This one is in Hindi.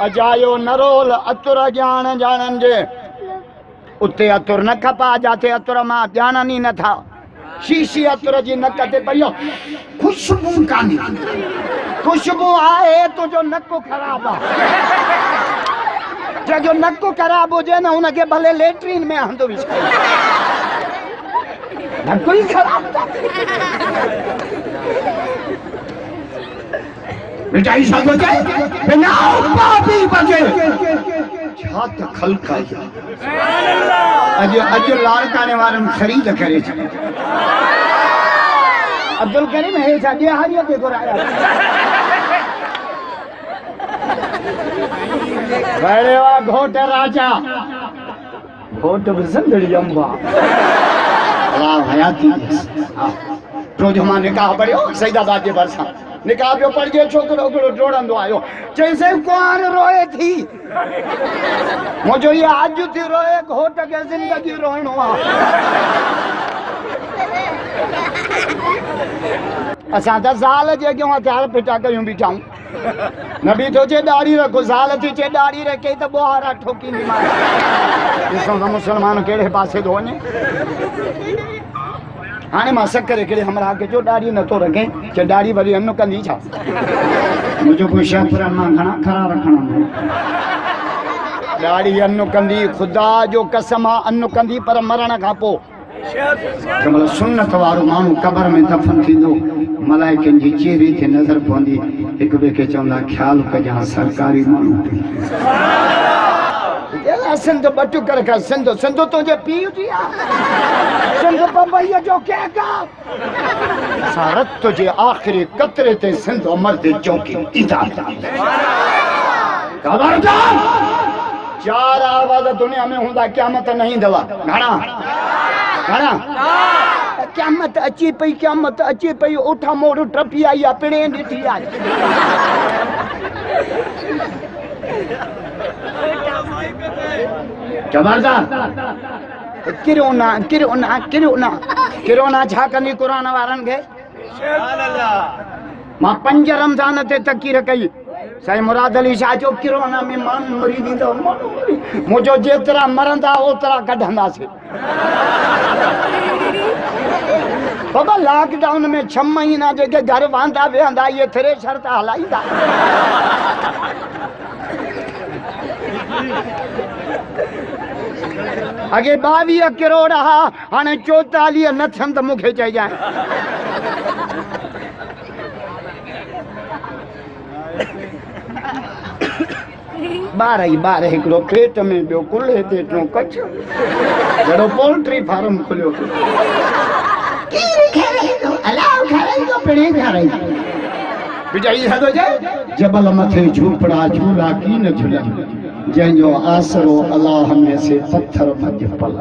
अजायो नरोल अतुर जान जानन जे उते अतुर न खपा जाते अतुर मां जानन ही न था शीशी अतुर जी नक ते पयो खुशबू कानी खुशबू आए तुझो नक खराब आ जो नक खराब हो जाए ना उनके भले लेटरिन में हंधो विछाई नक ही खराब था मिटाई सको जाए बिना पापी बचे छात खलकाई अज लाड़काने वारन खरीद करे अब्दुल करीम है साजे हारियो के गोराया बड़े वा घोट राजा घोट बसंदड़ी अंबा अल्लाह हयाती तो जो मां निकाह पढ़ियो सईदाबाद जे भरसा निकाह पियो पढ़जे छोकरो ओकड़ो जोड़ंदो आयो जैसे कुआर रोए थी मुझो ये आज थी रोए घोट के जिंदगी रोइणो आ असां त ज़ाल जे अॻियां हथियार पिटा कयूं बीठाऊं न बि थो चे ॾाढ़ी रखो ज़ाल थी चे ॾाढ़ी रखे त ॿोहारा ठोकींदी मां ॾिसो त मुसलमान कहिड़े पासे थो वञे हाणे मां सकर हिकिड़े हमरा खे जो ॾाढ़ी नथो रखे चे ॾाढ़ी वरी अन्न कंदी छा मुंहिंजो कोई शर्त मां घणा खरा रखणा ॾाढ़ी अन्न कंदी ख़ुदा जो कसम आहे अन्न कंदी पर मरण खां पोइ जंहिंमहिल सुन्नत वारो माण्हू क़बर में दफ़न थींदो मलाइकनि जी चेहरे ते नज़र पवंदी हिक ॿिए खे चवंदा ख़्यालु कजां सरकारी माण्हू सिंध बटू कर कर सिंध सिंध तुंहिंजे पीउ जी आहे सिंध बम्बईअ जो केक आहे सारत जे आख़िरी कतरे ते सिंध उमर ते चौकी ईंदा खबरदार चार आवाज़ दुनिया में हूंदा क़यामत न ईंदव घणा घणा क़यामत अची पई उठा मोड़ टपी आई आहे पिणे ॾिठी आहे जबरदस्त किरोना छा कंदी क़ुरान वारनि खे मां 5 रमज़ान ते तकीर कई साईं मुराद अली शाह जो किरोना में माण्हू मरी ॾींदो मुंहिंजो जेतिरा मरंदा ओतिरा कढंदासीं बाबा लॉकडाउन में 6 महीना जेके घर वांदा वेहंदा इहे थ्रेशर त हलाईंदा अगे 22 करोड़ हा हाणे 44 न थियनि त मूंखे चइजांइ ॿार हिकिड़ो पेट में ॿियो कुल्हे ते टियों कच्छ जहिड़ो पोल्ट्री फार्म खुलियो जबल मथे झूपड़ा झूला की न झूला जंहिंजो आसरो अलाह में से पत्थर भज पल